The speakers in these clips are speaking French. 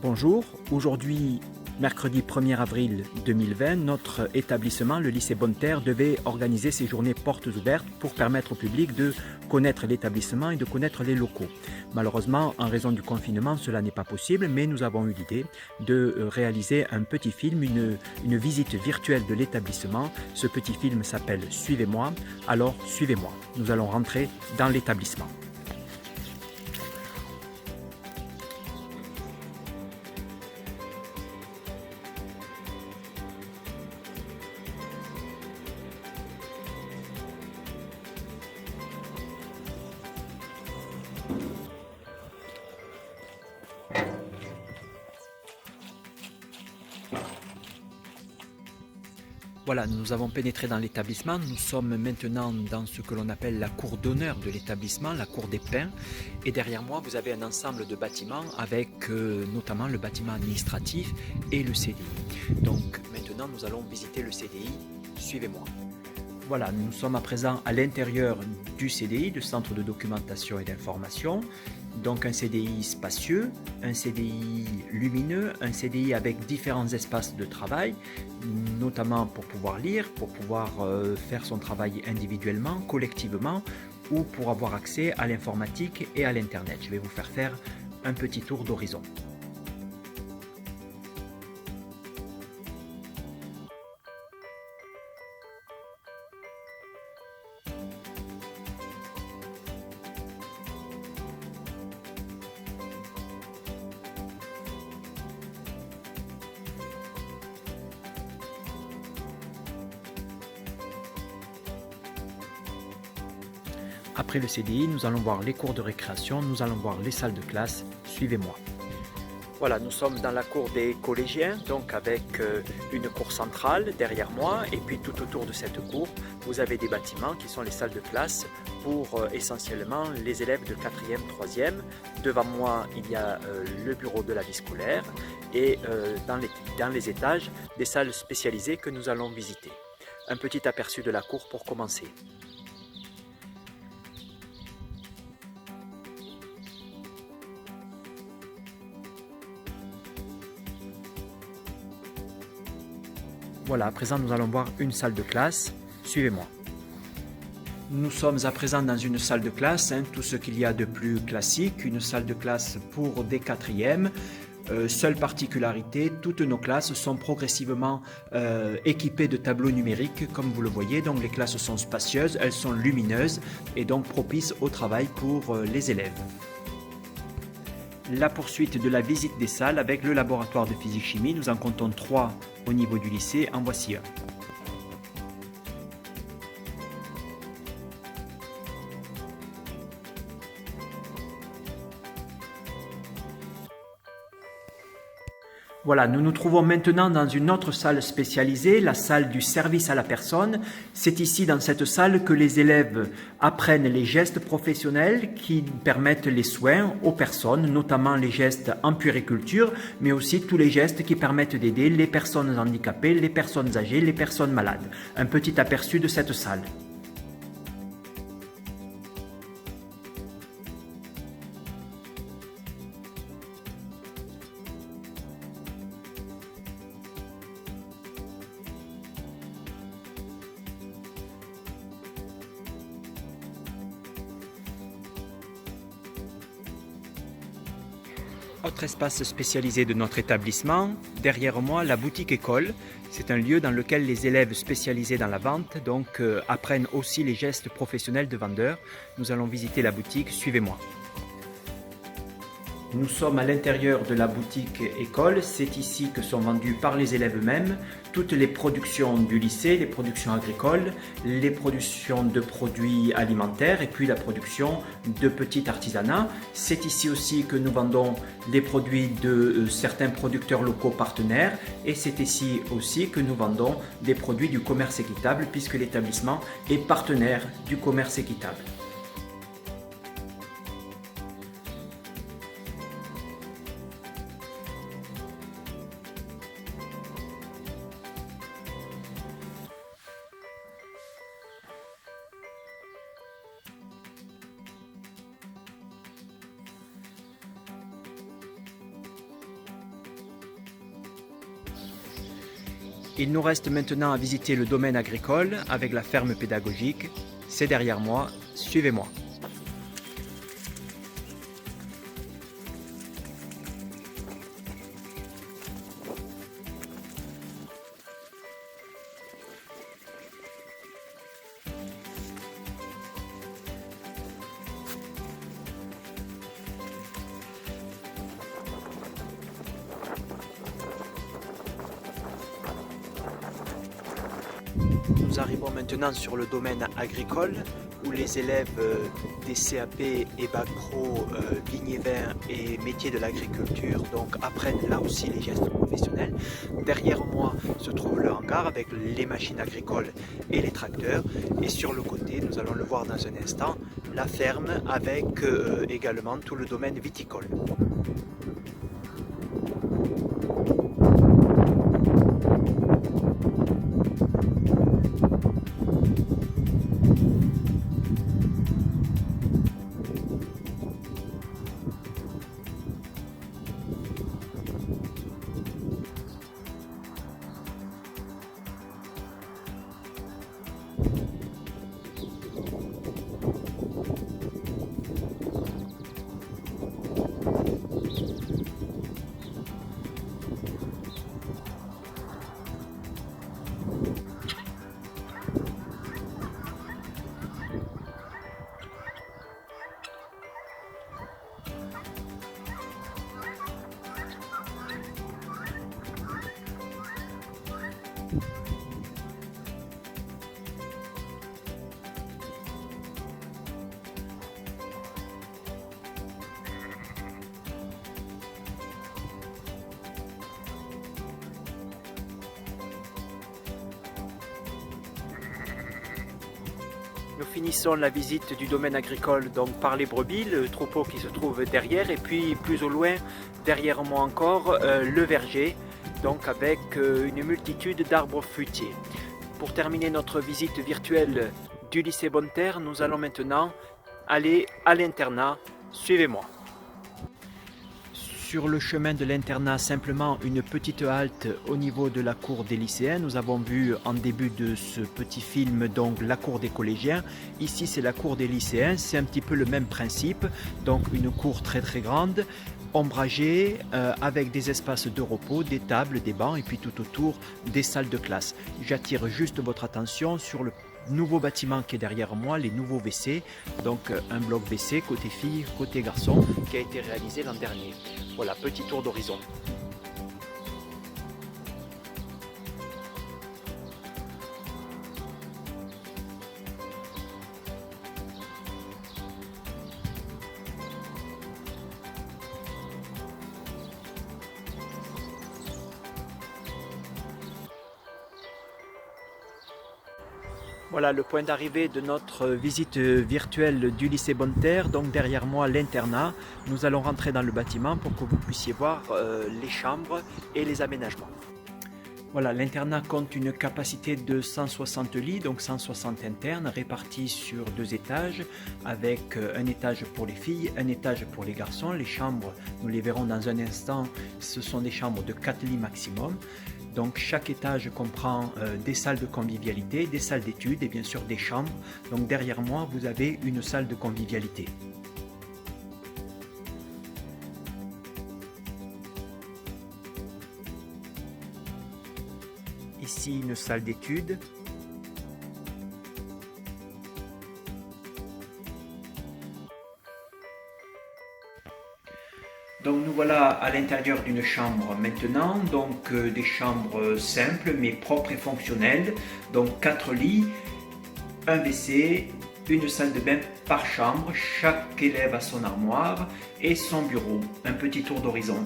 Bonjour, aujourd'hui, mercredi 1er avril 2020, notre établissement, le lycée Bonne-Terre, devait organiser ses journées portes ouvertes pour permettre au public de connaître l'établissement et de connaître les locaux. Malheureusement, en raison du confinement, cela n'est pas possible, mais nous avons eu l'idée de réaliser un petit film, une visite virtuelle de l'établissement. Ce petit film s'appelle « Suivez-moi », alors suivez-moi. Nous allons rentrer dans l'établissement. Voilà, nous avons pénétré dans l'établissement. Nous sommes maintenant dans ce que l'on appelle la cour d'honneur de l'établissement, la cour des pins. Et derrière moi, vous avez un ensemble de bâtiments avec notamment le bâtiment administratif et le CDI. Donc maintenant, nous allons visiter le CDI. Suivez-moi. Voilà, nous sommes à présent à l'intérieur du CDI, du Centre de documentation et d'information. Donc un CDI spacieux, un CDI lumineux, un CDI avec différents espaces de travail, notamment pour pouvoir lire, pour pouvoir faire son travail individuellement, collectivement, ou pour avoir accès à l'informatique et à l'Internet. Je vais vous faire un petit tour d'horizon. Après le CDI, nous allons voir les cours de récréation, nous allons voir les salles de classe. Suivez-moi. Voilà, nous sommes dans la cour des collégiens, donc avec une cour centrale derrière moi, et puis tout autour de cette cour, vous avez des bâtiments qui sont les salles de classe pour essentiellement les élèves de 4e, 3e. Devant moi, il y a le bureau de la vie scolaire et dans les étages, des salles spécialisées que nous allons visiter. Un petit aperçu de la cour pour commencer. Voilà, à présent nous allons voir une salle de classe. Suivez-moi. Nous sommes à présent dans une salle de classe, tout ce qu'il y a de plus classique, une salle de classe pour des 4e. Seule particularité, toutes nos classes sont progressivement équipées de tableaux numériques, comme vous le voyez. Donc les classes sont spacieuses, elles sont lumineuses et donc propices au travail pour les élèves. La poursuite de la visite des salles avec le laboratoire de physique-chimie. Nous en comptons 3 au niveau du lycée. En voici un. Voilà, nous nous trouvons maintenant dans une autre salle spécialisée, la salle du service à la personne. C'est ici, dans cette salle, que les élèves apprennent les gestes professionnels qui permettent les soins aux personnes, notamment les gestes en puériculture, mais aussi tous les gestes qui permettent d'aider les personnes handicapées, les personnes âgées, les personnes malades. Un petit aperçu de cette salle. Autre espace spécialisé de notre établissement, derrière moi la boutique école. C'est un lieu dans lequel les élèves spécialisés dans la vente apprennent aussi les gestes professionnels de vendeurs. Nous allons visiter la boutique, suivez-moi. Nous sommes à l'intérieur de la boutique école, c'est ici que sont vendues par les élèves eux-mêmes toutes les productions du lycée, les productions agricoles, les productions de produits alimentaires et puis la production de petits artisanats. C'est ici aussi que nous vendons les produits de certains producteurs locaux partenaires et c'est ici aussi que nous vendons des produits du commerce équitable puisque l'établissement est partenaire du commerce équitable. Il nous reste maintenant à visiter le domaine agricole avec la ferme pédagogique. C'est derrière moi, suivez-moi. Nous arrivons maintenant sur le domaine agricole où les élèves des CAP et Bac Pro vignes et vins et métiers de l'agriculture donc apprennent là aussi les gestes professionnels. Derrière moi se trouve le hangar avec les machines agricoles et les tracteurs et sur le côté, nous allons le voir dans un instant, la ferme avec également tout le domaine viticole. Nous finissons la visite du domaine agricole donc par les brebis, le troupeau qui se trouve derrière et puis plus au loin, derrière moi encore, le verger, donc avec une multitude d'arbres fruitiers. Pour terminer notre visite virtuelle du lycée Bonne-Terre, nous allons maintenant aller à l'internat. Suivez-moi. Sur le chemin de l'internat, simplement une petite halte au niveau de la cour des lycéens. Nous avons vu en début de ce petit film donc la cour des collégiens. Ici c'est la cour des lycéens, c'est un petit peu le même principe. Donc une cour très grande, ombragée, avec des espaces de repos, des tables, des bancs et puis tout autour des salles de classe. J'attire juste votre attention sur le nouveau bâtiment qui est derrière moi, les nouveaux WC, donc un bloc WC côté filles, côté garçons, qui a été réalisé l'an dernier. Voilà, petit tour d'horizon. Voilà le point d'arrivée de notre visite virtuelle du lycée Bonne-Terre. Donc derrière moi l'internat. Nous allons rentrer dans le bâtiment pour que vous puissiez voir les chambres et les aménagements. Voilà, l'internat compte une capacité de 160 lits, donc 160 internes répartis sur 2 étages, avec un étage pour les filles, un étage pour les garçons. Les chambres, nous les verrons dans un instant, ce sont des chambres de 4 lits maximum. Donc chaque étage comprend des salles de convivialité, des salles d'études et bien sûr des chambres. Donc derrière moi, vous avez une salle de convivialité. Ici, une salle d'études. Donc nous voilà à l'intérieur d'une chambre maintenant, donc des chambres simples mais propres et fonctionnelles. Donc 4 lits, un WC, une salle de bain par chambre, chaque élève a son armoire et son bureau. Un petit tour d'horizon.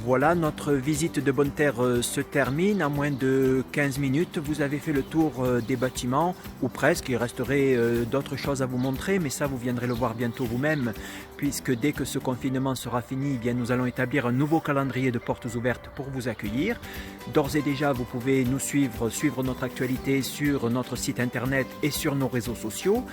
Voilà, notre visite de Bonne-Terre se termine. En moins de 15 minutes, vous avez fait le tour des bâtiments, ou presque. Il resterait d'autres choses à vous montrer, mais ça, vous viendrez le voir bientôt vous-même, puisque dès que ce confinement sera fini, eh bien, nous allons établir un nouveau calendrier de portes ouvertes pour vous accueillir. D'ores et déjà, vous pouvez nous suivre notre actualité sur notre site internet et sur nos réseaux sociaux.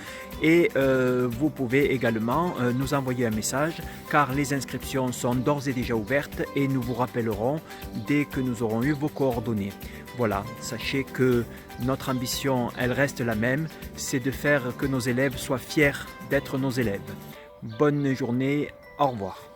Et vous pouvez également nous envoyer un message, car les inscriptions sont d'ores et déjà ouvertes et nous vous rappellerons dès que nous aurons eu vos coordonnées. Voilà, sachez que notre ambition, elle reste la même, c'est de faire que nos élèves soient fiers d'être nos élèves. Bonne journée, au revoir.